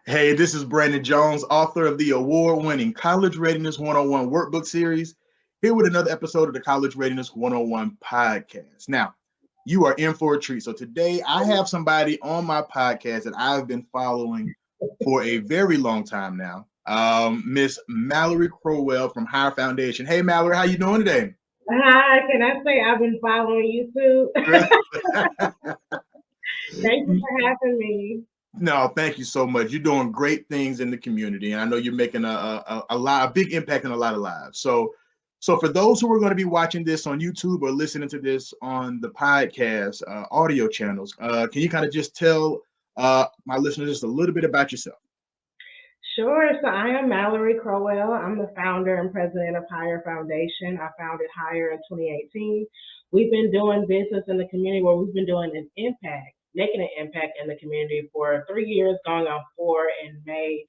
Hey, this is Brandon Jones, author of the award-winning College Readiness 101 Workbook series, here with another episode of the College Readiness 101 podcast. Now, you are in for a treat. So today I have somebody on my podcast that I've been following for a very long time now, Miss Mallorye Crowell from Higher Foundation. Hey, Mallorye, how you doing today? Hi, can I say I've been following you too? Thank you for having me. No, thank you so much. You're doing great things in the community, and I know you're making a big impact in a lot of lives. So for those who are going to be watching this on YouTube or listening to this on the podcast audio channels, can you kind of just tell my listeners just a little bit about yourself? Sure. So I am Mallorye Crowell. I'm the founder and president of Hire Foundation. I founded Hire in 2018. We've been doing business in the community where we've been doing an impact, making an impact in the community for 3 years, going on 4 in May.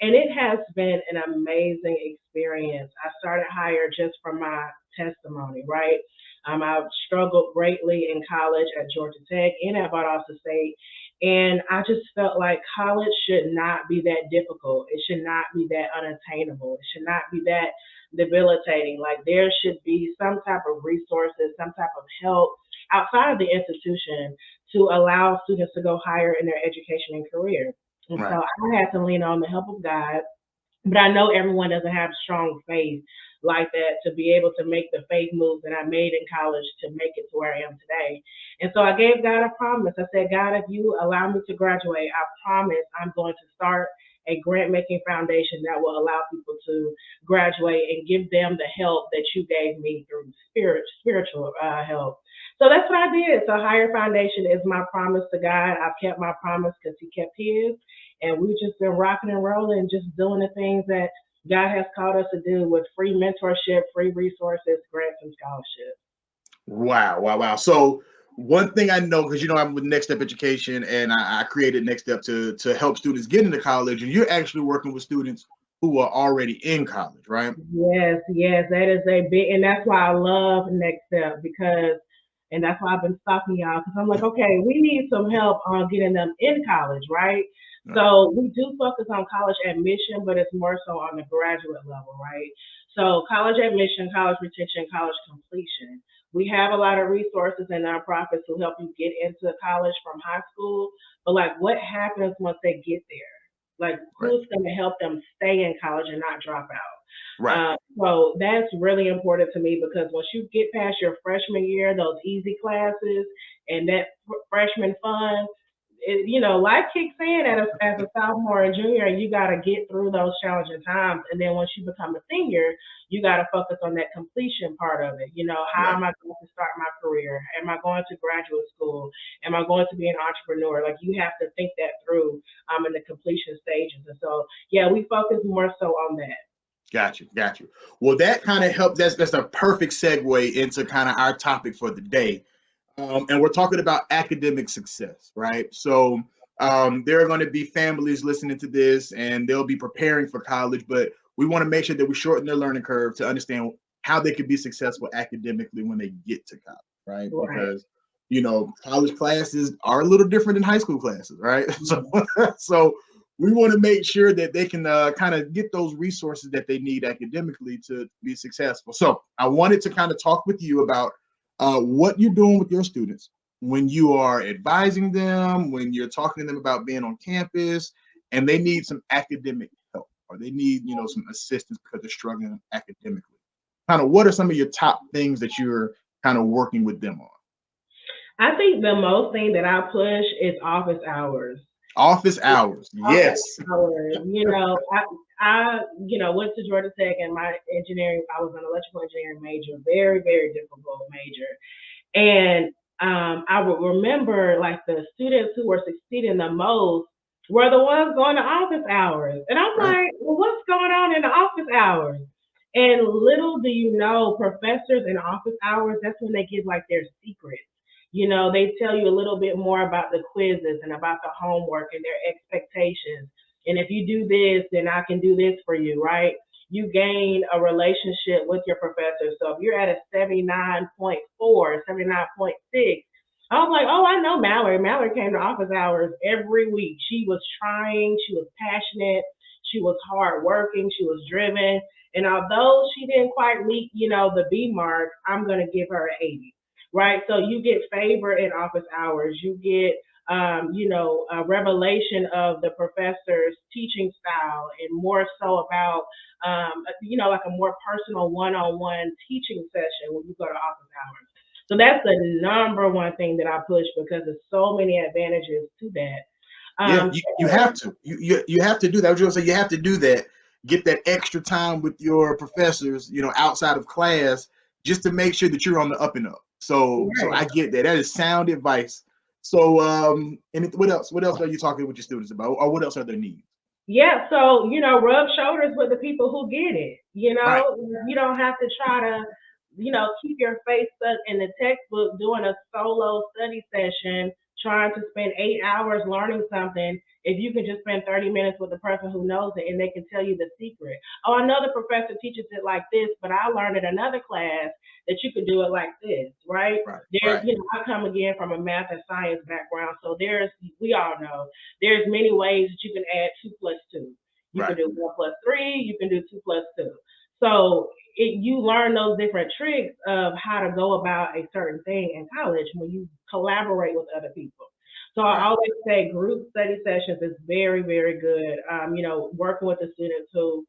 And it has been an amazing experience. I started Hire just from my testimony, right? I've struggled greatly in college at Georgia Tech and at Valdosta State. And I just felt like college should not be that difficult. It should not be that unattainable. It should not be that debilitating. Like there should be some type of resources, some type of help outside of the institution to allow students to go higher in their education and career. And so Right. I had to lean on the help of God, but I know everyone doesn't have strong faith like that to be able to make the faith moves that I made in college to make it to where I am today. And so I gave God a promise. I said, God, if you allow me to graduate, I promise I'm going to start a grant making foundation that will allow people to graduate and give them the help that you gave me through spiritual help. So that's what I did. So Higher Foundation is my promise to God. I've kept my promise because He kept His, and we've just been rocking and rolling, just doing the things that God has called us to do with free mentorship, free resources, grants, and scholarships. Wow, wow, wow. So one thing I know, because I'm with Next Step Education, and I created Next Step to help students get into college, and you're actually working with students who are already in college, right? Yes, yes, that is a big, and that's why I love Next Step because, and that's why I've been stalking y'all because I'm like, okay, we need some help on getting them in college, right? Right. So we do focus on college admission, but it's more so on the graduate level, right? So college admission, college retention, college completion. We have a lot of resources and nonprofits who help you get into college from high school, but like, what happens once they get there? Like, Right. who's going to help them stay in college and not drop out? Right. So that's really important to me because once you get past your freshman year, those easy classes and that freshman fun, life kicks in as a sophomore and junior, and you got to get through those challenging times. And then once you become a senior, you got to focus on that completion part of it. How Right. am I going to start my career? Am I going to graduate school? Am I going to be an entrepreneur? Like you have to think that through in the completion stages. And so, yeah, we focus more so on that. Got you. Got you. Well, that kind of helped. That's a perfect segue into kind of our topic for the day. And we're talking about academic success, right? So there are going to be families listening to this and they'll be preparing for college, but we want to make sure that we shorten their learning curve to understand how they can be successful academically when they get to college, right? Right. Because college classes are a little different than high school classes, right? So we want to make sure that they can kind of get those resources that they need academically to be successful. So I wanted to kind of talk with you about what you're doing with your students when you are advising them, when you're talking to them about being on campus, and they need some academic help or they need, some assistance because they're struggling academically. Kind of what are some of your top things that you're kind of working with them on? I think the most thing that I push is office hours. Office hours. Office Yes. hours. Went to Georgia Tech and my engineering. I was an electrical engineering major, very, very difficult major. And I would remember like the students who were succeeding the most were the ones going to office hours. And I'm Right. like, well, what's going on in the office hours? And little do you know, professors in office hours, that's when they give like their secrets. They tell you a little bit more about the quizzes and about the homework and their expectations. And if you do this, then I can do this for you, right? You gain a relationship with your professor. So if you're at a 79.4, 79.6, I was like, oh, I know Mallorye. Mallorye came to office hours every week. She was trying, she was passionate, she was hardworking, she was driven. And although she didn't quite meet, the B mark, I'm gonna give her an 80. Right. So you get favor in office hours. You get a revelation of the professor's teaching style and more so about like a more personal one-on-one teaching session when you go to office hours. So that's the number one thing that I push because there's so many advantages to that. Yeah, Um, you have to. You have to do that. I was gonna say you have to do that. Get that extra time with your professors, outside of class, just to make sure that you're on the up and up. So right. I get that. That is sound advice. So and what else? What else are you talking with your students about, or what else are their needs? Yeah, so rub shoulders with the people who get it. Right. You don't have to try to, keep your face stuck in the textbook doing a solo study session, trying to spend 8 hours learning something. If you can just spend 30 minutes with the person who knows it and they can tell you the secret. Oh, I know the professor teaches it like this, but I learned in another class that you could do it like this, right? Right. There's, Right. I come again from a math and science background, so we all know there's many ways that you can add 2 plus 2. You can Right. do 1 plus 3. You can do 2 plus 2. So you learn those different tricks of how to go about a certain thing in college when you collaborate with other people. So I Right. always say group study sessions is very, very good. Working with the students who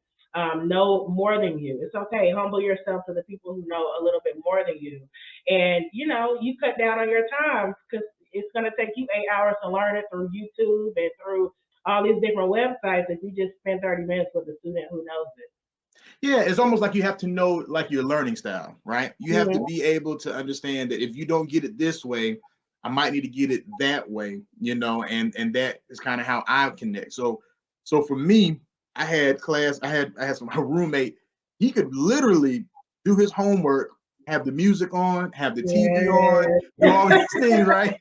know more than you. It's okay. Humble yourself to the people who know a little bit more than you. And, you cut down on your time because it's going to take you 8 hours to learn it through YouTube and through all these different websites if you just spend 30 minutes with a student who knows it. Yeah, it's almost like you have to know like your learning style, right? You have to Mhm. be able to understand that if you don't get it this way, I might need to get it that way, and that is kind of how I connect. So for me, I had class, I had my roommate, he could literally do his homework, have the music on, have the TV on, Yes. do all these things, right?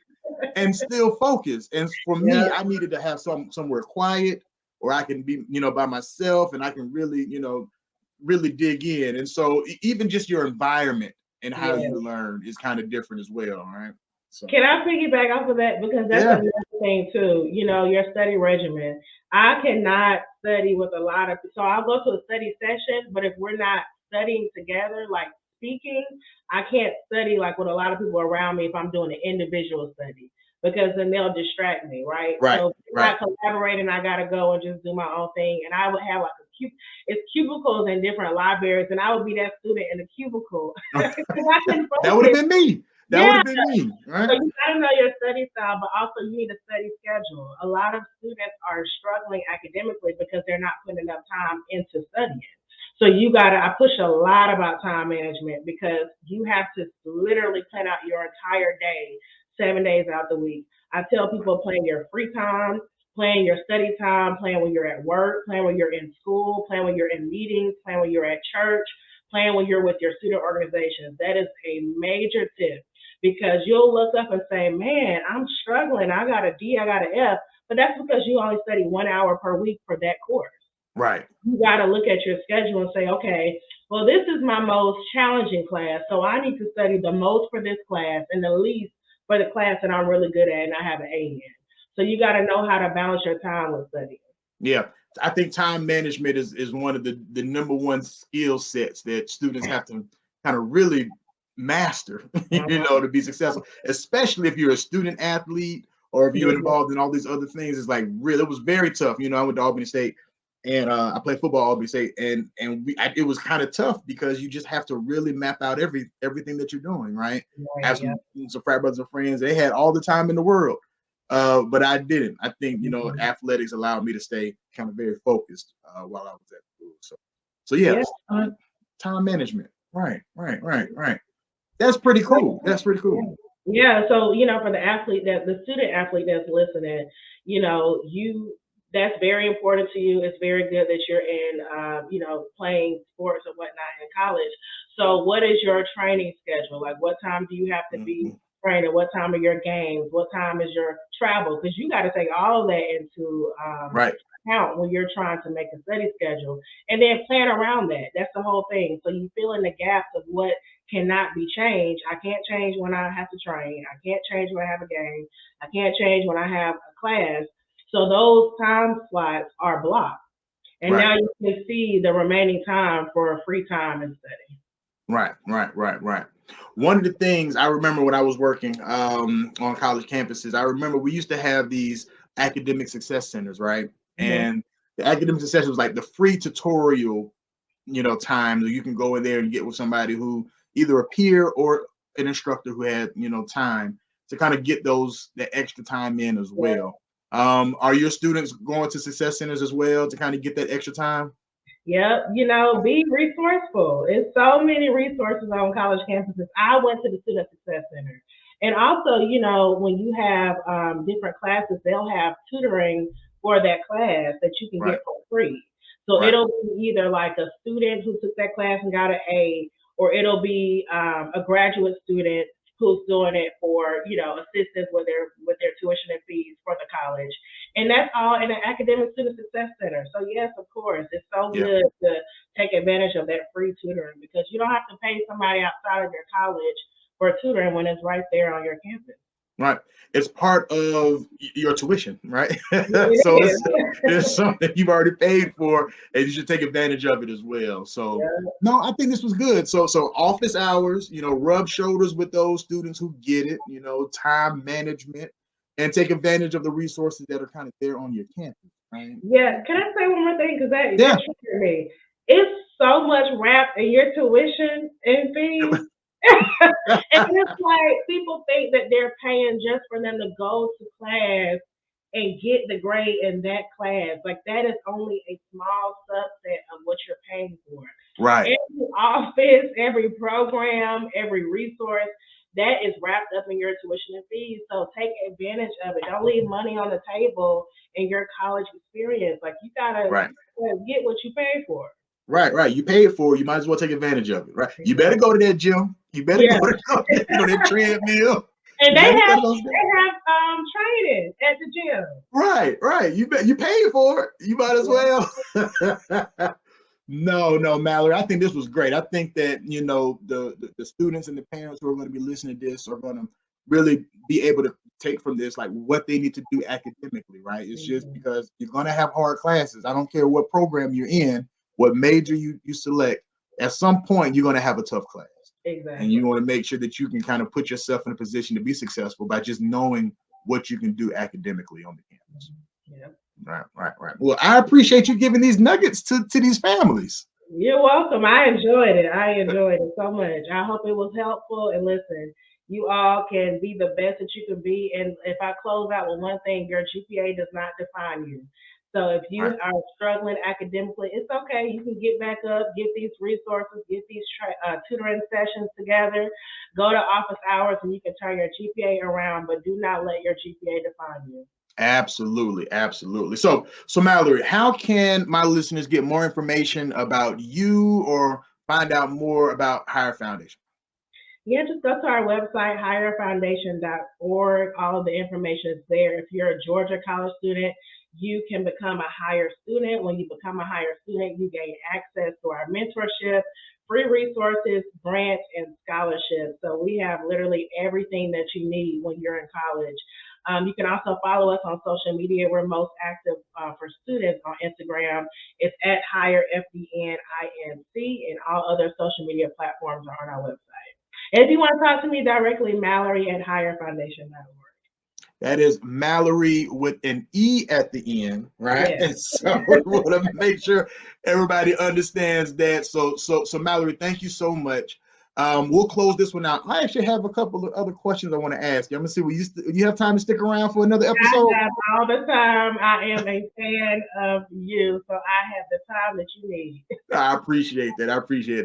And still focus. And for Yeah. me, I needed to have somewhere quiet or I can be, by myself and I can really, really dig in. And so even just your environment and how Yeah. you learn is kind of different as well, right? So Can I piggyback off of that? Because that's yeah, another thing too, your study regimen. I cannot study with a lot of, so I'll go to a study session, but if we're not studying together, like speaking, I can't study like with a lot of people around me if I'm doing an individual study because then they'll distract me, right? right, So if we're right. not collaborating, I gotta go and just do my own thing. And I would have like it's cubicles in different libraries, and I would be that student in the cubicle. That 'Cause I couldn't would have focus. been me. That would Yeah. have been me, So right? you gotta know your study style, but also you need a study schedule. A lot of students are struggling academically because they're not putting enough time into studying. So I push a lot about time management because you have to literally plan out your entire day, 7 days out the week. I tell people plan your free time, plan your study time, plan when you're at work, plan when you're in school, plan when you're in meetings, plan when you're at church, plan when you're with your student organizations. That is a major tip because you'll look up and say, man, I'm struggling. I got a D, I got an F, but that's because you only study 1 hour per week for that course. Right. You got to look at your schedule and say, okay, well, this is my most challenging class, so I need to study the most for this class and the least for the class that I'm really good at and I have an A in. So you got to know how to balance your time with studying. Yeah. I think time management is one of the number one skill sets that students have to kind of really master, to be successful, especially if you're a student athlete or if you're Mhm. involved in all these other things. It's like really, it was very tough. I went to Albany State and I played football at Albany State, and it was kind of tough because you just have to really map out everything that you're doing, right? I Right, have yeah. some frat brothers and friends. They had all the time in the world, but I didn't. I think Mhm. athletics allowed me to stay kind of very focused while I was at school. So yeah, Yeah. time management. Right, right, right, right. That's pretty cool. That's pretty cool. Yeah. Yeah. So, for the student athlete that's listening, that's very important to you. It's very good that you're in, playing sports and whatnot in college. So, what is your training schedule? Like, what time do you have to be Mhm. training? What time are your games? What time is your travel? Because you got to take all of that into Right. account when you're trying to make a study schedule, and then plan around that. That's the whole thing. So you fill in the gaps of what cannot be changed. I can't change when I have to train. I can't change when I have a game. I can't change when I have a class. So those time slots are blocked. And Right. now you can see the remaining time for free time and study. Right. One of the things I remember when I was working on college campuses, I remember we used to have these academic success centers, right? Mm-hmm. And the academic success was like the free tutorial, time that you can go in there and get with somebody who either a peer or an instructor who had, time to kind of get the extra time in as Yeah. well. Are your students going to success centers as well to kind of get that extra time? Yep, be resourceful. It's so many resources on college campuses. I went to the Student Success Center. And also, when you have different classes, they'll have tutoring for that class that you can Right, get for free. So right, it'll be either like a student who took that class and got an A, or it'll be a graduate student who's doing it for, assistance with their tuition and fees for the college. And that's all in an academic student success center. So yes, of course, it's so yeah. good to take advantage of that free tutoring because you don't have to pay somebody outside of your college for tutoring when it's right there on your campus. Right. It's part of your tuition, right? So It is. it's something you've already paid for, and you should take advantage of it as well. So Yeah, no, I think this was good. So office hours, rub shoulders with those students who get it, time management, and take advantage of the resources that are kind of there on your campus, right? yeah. Can I say one more thing? Because that Yeah. triggered me. It's so much wrapped in your tuition and fees. And it's like people think that they're paying just for them to go to class and get the grade in that class. Like that is only a small subset of what you're paying for. Right. Every office, every program, every resource that is wrapped up in your tuition and fees. So take advantage of it. Don't leave money on the table in your college experience. Like you gotta Right. get what you pay for. Right. You paid for it. You might as well take advantage of it, right? You better go to that gym. You better Yeah. go to that treadmill. And You they better go have to those. training at the gym. Right. You paid for it. You might as well. No, Mallorye. I think this was great. I think that the students and the parents who are going to be listening to this are going to really be able to take from this like what they need to do academically, right? It's just Mhm. because you're going to have hard classes. I don't care what program you're in, what major you select. At some point, you're going to have a tough class. And Exactly. you want to make sure that you can kind of put yourself in a position to be successful by just knowing what you can do academically on the campus. Yep. Right. Well, I appreciate you giving these nuggets to these families. You're welcome. I enjoyed it. I enjoyed it so much. I hope it was helpful. And listen, you all can be the best that you can be. And if I close out with one thing, your GPA does not define you. So if you Right. are struggling academically, it's okay. You can get back up, get these resources, get these tutoring sessions together, go to office hours, and you can turn your GPA around. But do not let your GPA define you. Absolutely. So Mallorye, how can my listeners get more information about you or find out more about Higher Foundation? Yeah, just go to our website, higherfoundation.org. All of the information is there. If you're a Georgia college student, you can become a higher student. When you become a higher student, you gain access to our mentorship, free resources, grants, and scholarships. So we have literally everything that you need when you're in college. You can also follow us on social media. We're most active for students on Instagram. It's at higher FDNINC, and all other social media platforms are on our website. And if you want to talk to me directly, Mallorye at higherfoundation.org. That is Mallorye with an E at the end, right? Yeah. And so we want to make sure everybody understands that. So Mallorye, thank you so much. We'll close this one out. I actually have a couple of other questions I want to ask you. I'm gonna see. You have time to stick around for another episode? I have all the time. I am a fan of you, so I have the time that you need. I appreciate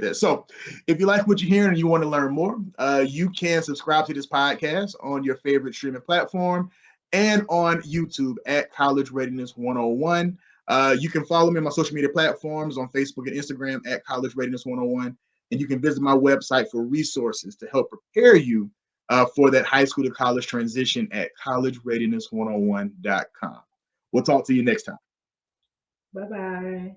that. So, if you like what you're hearing and you want to learn more, you can subscribe to this podcast on your favorite streaming platform and on YouTube at College Readiness 101. You can follow me on my social media platforms on Facebook and Instagram at College Readiness 101. And you can visit my website for resources to help prepare you for that high school to college transition at collegereadiness101.com. We'll talk to you next time. Bye-bye.